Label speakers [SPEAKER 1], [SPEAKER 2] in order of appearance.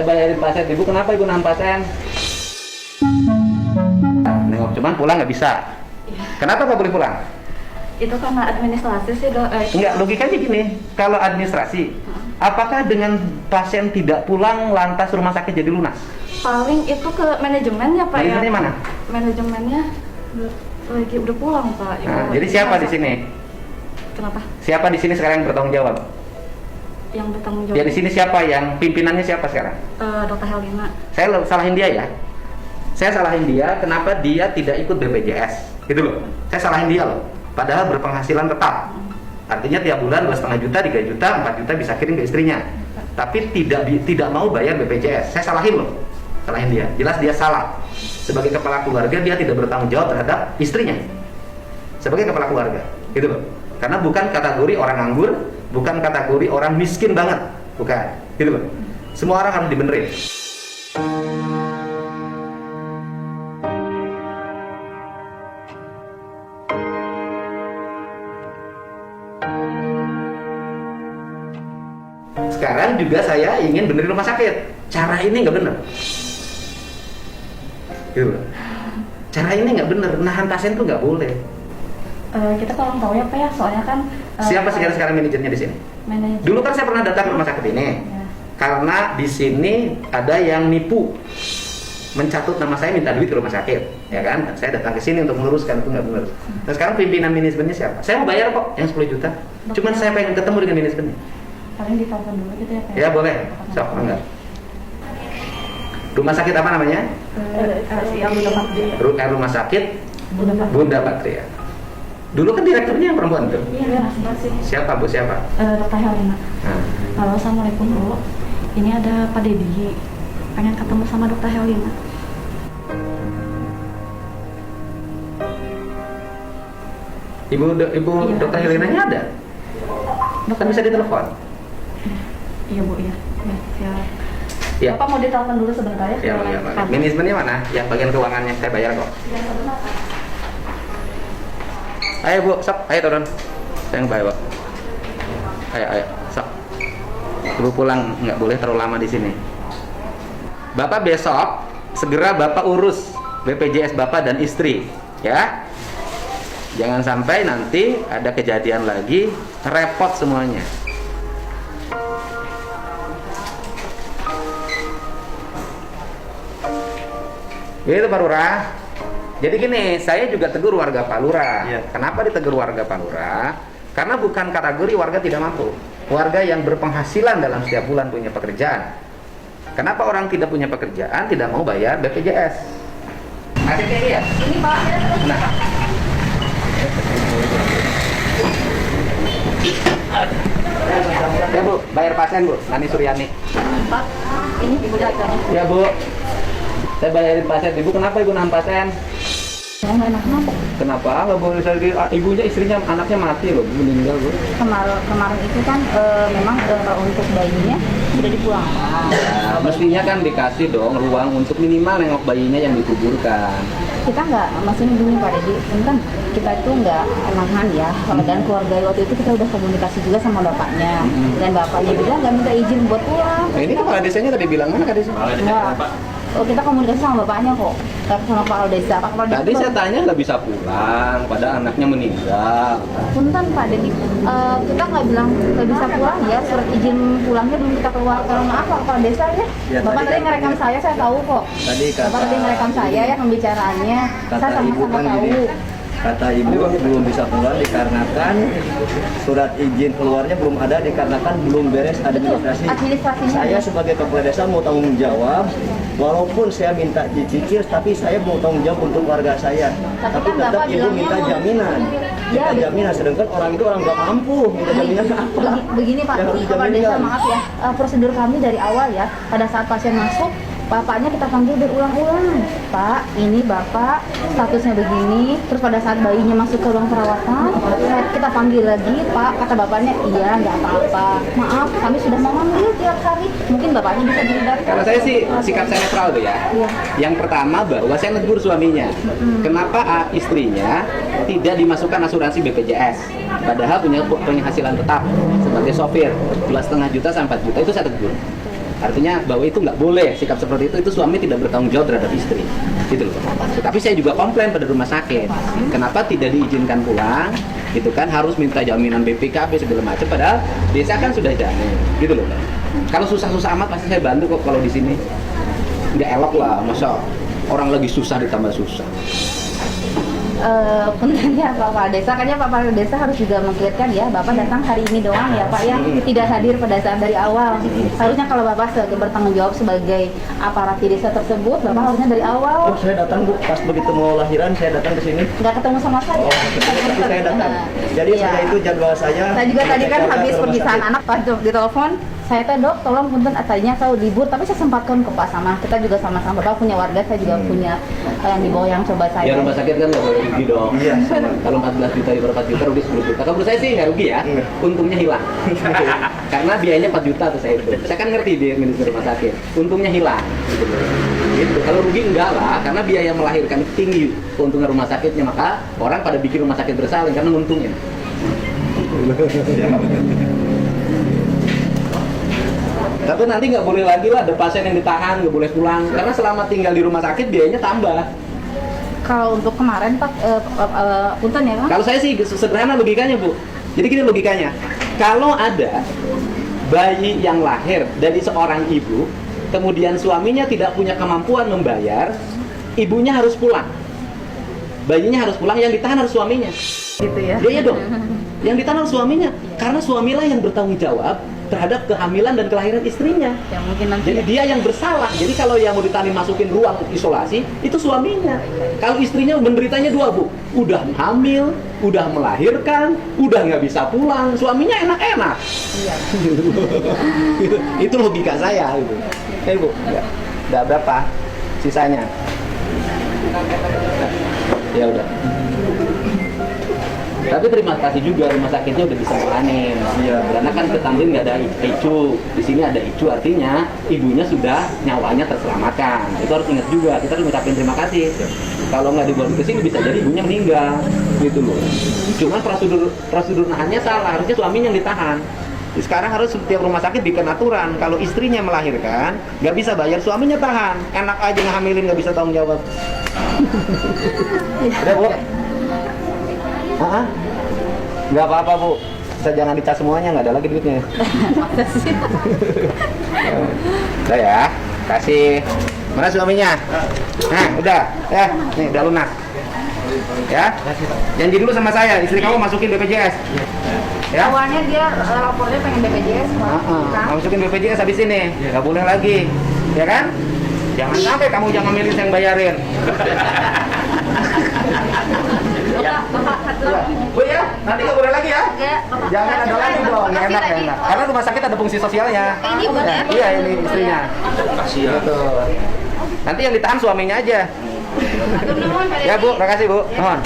[SPEAKER 1] bayarin pasien. Ibu kenapa ibu nahan pasien? Nengok cuman pulang nggak bisa. Kenapa nggak boleh pulang?
[SPEAKER 2] Itu karena administrasi sih dok.
[SPEAKER 1] Enggak, logikanya gini, kalau administrasi, apakah dengan pasien tidak pulang lantas rumah sakit jadi lunas?
[SPEAKER 2] Paling itu ke manajemennya pak.
[SPEAKER 1] Manajemennya mana?
[SPEAKER 2] Manajemennya lagi udah pulang pak.
[SPEAKER 1] Nah, jadi siapa di sini?
[SPEAKER 2] Kenapa?
[SPEAKER 1] Siapa di sini sekarang yang bertanggung jawab?
[SPEAKER 2] Yang bertanggung jawab.
[SPEAKER 1] Ya di sini siapa yang pimpinannya siapa sekarang?
[SPEAKER 2] Dokter Helena.
[SPEAKER 1] Saya salahin dia ya. Saya salahin dia kenapa dia tidak ikut BPJS, gitu loh. Saya salahin dia loh. Padahal berpenghasilan tetap. Artinya tiap bulan 2,5 juta, 3 juta, 4 juta bisa kirim ke istrinya. Tapi tidak mau bayar BPJS. Saya salahin loh. Salahin dia. Jelas dia salah. Sebagai kepala keluarga dia tidak bertanggung jawab terhadap istrinya. Sebagai kepala keluarga, gitu loh. Karena bukan kategori orang nganggur, bukan kategori orang miskin banget, bukan, gitu loh. Semua orang harus dibenerin. Sekarang juga saya ingin benerin rumah sakit. Cara ini nggak bener, gitu loh. Cara ini nggak bener, nahan pasien tuh nggak boleh.
[SPEAKER 2] Kita tolong tahu ya pak ya, soalnya kan
[SPEAKER 1] siapa sekarang manajernya di sini?
[SPEAKER 2] Manajer.
[SPEAKER 1] Dulu kan saya pernah datang ke rumah sakit ini,
[SPEAKER 2] Ya.
[SPEAKER 1] karena di sini ada yang nipu, mencatut nama saya minta duit ke rumah sakit, ya kan? Saya datang ke sini untuk meluruskan, itu nggak benar. Nah sekarang pimpinan manajemennya siapa? Saya mau bayar kok, yang 10 juta. Cuman saya pengen ketemu dengan manajemennya.
[SPEAKER 2] Paling ditelepon dulu gitu ya pak.
[SPEAKER 1] Ya boleh, sok enggak. Rumah sakit apa namanya?
[SPEAKER 2] Yang
[SPEAKER 1] Rumah sakit Bunda Patria. Dulu kan direkturnya yang perempuan tuh.
[SPEAKER 2] Iya masih.
[SPEAKER 1] Siapa bu? Siapa?
[SPEAKER 2] Dokter Helena.
[SPEAKER 1] Nah.
[SPEAKER 2] Halo, assalamualaikum bu. Ini ada Pak Dedi. Pengen ketemu sama Dokter Helena.
[SPEAKER 1] Ibu
[SPEAKER 2] Iya,
[SPEAKER 1] Dokter Helenanya ada? Kan bisa ditelepon.
[SPEAKER 2] Iya bu, iya. Ya.
[SPEAKER 1] Ya.
[SPEAKER 2] Bapak mau ditelepon dulu sebentar ya?
[SPEAKER 1] Ya, ya, manajemennya mana? Yang bagian keuangannya saya bayar kok. Ayo bu, sok, ayo turun. Saya yang bayar, Pak. Ayo, sok. Ibu pulang, nggak boleh terlalu lama di sini. Bapak besok segera Bapak urus BPJS Bapak dan istri, ya. Jangan sampai nanti ada kejadian lagi, repot semuanya. Itu Pak Lurah. Jadi gini, saya juga tegur warga Pak Lurah.
[SPEAKER 3] Iya.
[SPEAKER 1] Kenapa ditegur warga Pak Lurah? Karena bukan kategori warga tidak mampu. Warga yang berpenghasilan dalam setiap bulan punya pekerjaan. Kenapa orang tidak punya pekerjaan tidak mau bayar BPJS? Ada kayak ya?
[SPEAKER 2] Ini Pak.
[SPEAKER 1] Nah. Ya Bu, bayar pasien Bu, Nani Suryani.
[SPEAKER 2] Pak, ini ibu datang.
[SPEAKER 1] Ya Bu, saya bayarin pasien. Ibu kenapa ibu nahan pasien?
[SPEAKER 2] Saya nggak enak kenapa?
[SPEAKER 1] Kenapa? Nggak boleh lagi. Ibunya, istrinya, anaknya mati loh, meninggal Bu.
[SPEAKER 2] Kemarin itu kan memang untuk bayinya sudah dipulangkan.
[SPEAKER 1] Nah, mestinya kan dikasih dong ruang untuk minimal nengok bayinya yang dikuburkan.
[SPEAKER 2] Kita nggak, maksudnya begini Pak Dedi, kan kita itu nggak enakan ya. Dan keluarga waktu itu kita udah komunikasi juga sama bapaknya. Dan bapaknya bilang nggak minta izin buat pulang.
[SPEAKER 1] Nah, ini kepala desanya tadi bilang mana kak desa?
[SPEAKER 2] Enggak. Oh, kita komunikasi sama bapaknya kok, sama kepala desa. Pak Kepala Desa
[SPEAKER 1] Tadi saya tanya nggak bisa pulang, pada anaknya meninggal.
[SPEAKER 2] Punten Pak Dedi, kita nggak bilang nggak bisa pulang ya, surat izin pulangnya belum kita keluar. Kalau maaf Pak Kepala Desa ya,
[SPEAKER 3] Ya,
[SPEAKER 2] Bapak
[SPEAKER 3] tadi
[SPEAKER 2] tadi
[SPEAKER 3] kan
[SPEAKER 2] ngerekam saya tahu kok.
[SPEAKER 3] Tadi
[SPEAKER 2] Bapak tadi ngerekam saya ya pembicaraannya, saya
[SPEAKER 3] kata ibu
[SPEAKER 2] sama-sama
[SPEAKER 3] kan
[SPEAKER 2] tahu.
[SPEAKER 3] gini, kata ibu belum bisa keluar dikarenakan surat izin keluarnya belum ada dikarenakan belum beres administrasi.
[SPEAKER 2] Administrasinya.
[SPEAKER 3] Saya sebagai kepala desa mau tanggung jawab, walaupun saya minta dicicil, tapi saya mau tanggung jawab untuk warga saya. Tapi
[SPEAKER 2] kan
[SPEAKER 3] tetap
[SPEAKER 2] Bapak
[SPEAKER 3] ibu
[SPEAKER 2] bilangnya
[SPEAKER 3] minta
[SPEAKER 2] mau-
[SPEAKER 3] jaminan.
[SPEAKER 2] Ya,
[SPEAKER 3] Minta jaminan, sedangkan orang itu orang nggak mampu. Minta jaminan apa?
[SPEAKER 2] Begini Pak,
[SPEAKER 3] Ya, harus
[SPEAKER 2] Kepala Desa
[SPEAKER 3] dijaminkan.
[SPEAKER 2] maaf ya, prosedur kami dari awal ya, pada saat pasien masuk, bapaknya kita panggil berulang-ulang. Pak, ini bapak statusnya begini. Terus pada saat bayinya masuk ke ruang perawatan, kita panggil lagi, Pak. Kata bapaknya, iya nggak apa-apa. Maaf, kami sudah memanggil tiap hari. Mungkin bapaknya bisa dilibatkan.
[SPEAKER 1] Kalau saya sih sikap saya netral tuh ya.
[SPEAKER 2] Iya.
[SPEAKER 1] Yang pertama bahwa saya negur suaminya. Kenapa istrinya tidak dimasukkan asuransi BPJS? Padahal punya penghasilan tetap sebagai sopir 2,5 juta sampai 4 juta itu saya tegur. Artinya bahwa itu nggak boleh, sikap seperti itu suami tidak bertanggung jawab terhadap istri, gitu loh. Tapi saya juga komplain pada rumah sakit, kenapa tidak diizinkan pulang, gitu kan, harus minta jaminan BPKB segala macam, padahal desa kan sudah jamin, gitu loh. Kalau susah-susah amat pasti saya bantu kok kalau di sini. Nggak elok lah, masa orang lagi susah ditambah susah.
[SPEAKER 2] Puntennya Pak Kepala Desa, kayaknya Pak Kepala Desa harus juga mengkliarkan ya, Bapak datang hari ini doang ya Pak ya, tidak hadir pada saat dari awal. Harusnya kalau Bapak bertanggung jawab sebagai aparat di desa tersebut, Bapak harusnya dari awal.
[SPEAKER 3] Oh, saya datang Bu, pas begitu mau lahiran saya datang ke sini.
[SPEAKER 2] Nggak ketemu sama saya.
[SPEAKER 3] Tapi saya datang. Jadi
[SPEAKER 2] Iya.
[SPEAKER 3] saya itu jadwal saya.
[SPEAKER 2] Saya juga tadi kan
[SPEAKER 3] jaga
[SPEAKER 2] habis
[SPEAKER 3] ke rumah
[SPEAKER 2] perpisahan
[SPEAKER 3] sakit.
[SPEAKER 2] anak pas di telepon, saya teh dok tolong punten tadinya saya libur tapi saya sempatkan ke Pak sama kita juga sama-sama Bapak punya warga, saya juga punya yang di bawah yang coba saya.
[SPEAKER 1] Ya rumah sakit kan nggak boleh rugi dong.
[SPEAKER 3] Iya.
[SPEAKER 1] Kalau 14 juta di 4 juta rugi 10 juta. Kalau menurut saya sih nggak rugi ya. Untungnya hilang. Karena biayanya 4 juta tuh saya itu. Saya kan ngerti dia manajer rumah sakit. Untungnya hilang. Gitu. Kalau rugi enggak lah, karena biaya melahirkan tinggi keuntungan rumah sakitnya, maka orang pada bikin rumah sakit bersalin karena untungnya. Tapi nanti nggak boleh lagi lah ada pasien yang ditahan, nggak boleh pulang karena selama tinggal di rumah sakit biayanya tambah.
[SPEAKER 2] Kalau untuk kemarin Pak, punten ya Pak.
[SPEAKER 1] Kalau saya sih sederhana logikanya Bu. Jadi gini logikanya, kalau ada bayi yang lahir dari seorang ibu, kemudian suaminya tidak punya kemampuan membayar, ibunya harus pulang. Bayinya harus pulang, yang ditahan harus suaminya.
[SPEAKER 2] Gitu ya.
[SPEAKER 1] Iya dong. Yang ditahan harus suaminya, karena suamilah yang bertanggung jawab terhadap kehamilan dan kelahiran istrinya.
[SPEAKER 2] Ya mungkin nanti.
[SPEAKER 1] Jadi dia yang bersalah. Jadi kalau yang mau ditahan masukin ruang isolasi itu suaminya. Kalau istrinya menderitanya dua Bu, udah hamil, udah melahirkan, udah nggak bisa pulang, suaminya enak-enak.
[SPEAKER 2] Iya.
[SPEAKER 1] Itu logika saya gitu. Bu, udah berapa sisanya? Ya udah. Tapi terima kasih juga rumah sakitnya udah bisa menganin.
[SPEAKER 3] Iya.
[SPEAKER 1] Karena kan ke Tamrin nggak ada ICU, di sini ada ICU, artinya ibunya sudah nyawanya terselamatkan. Itu harus ingat juga. Kita harus ngucapin terima kasih. Kalau nggak dibawa ke sini bisa jadi ibunya meninggal, gitu loh. Cuman prosedur nahannya salah. Harusnya suaminya yang ditahan. Sekarang harus setiap rumah sakit bikin aturan. Kalau istrinya melahirkan, nggak bisa bayar, suaminya tahan. Enak aja ngehamilin nggak bisa tanggung jawab. Udah Bu? Nggak apa-apa Bu, saya jangan dicas semuanya, nggak ada lagi duitnya. Udah ya, kasih. Mana suaminya? Nah, udah, ya, nih udah lunas. Ya, janji dulu sama saya, istri kamu masukin BPJS. Ya.
[SPEAKER 2] Awalnya dia lapornya pengen BPJS Pak.
[SPEAKER 1] Masukin BPJS habis ini, nggak boleh lagi, ya kan? Jangan sampai kamu jangan milih yang bayarin.
[SPEAKER 2] Bapak satu lagi.
[SPEAKER 1] Bu ya, nanti nggak boleh lagi ya.
[SPEAKER 2] Ya, Bapak.
[SPEAKER 1] Jangan ada lagi dong, nggak enak, nggak enak. Karena rumah sakit ada fungsi sosialnya.
[SPEAKER 2] Ini bukan ya?
[SPEAKER 1] Iya, ini istrinya. Gitu. Nanti yang ditahan suaminya aja. Ya Bu, makasih Bu. Mohon.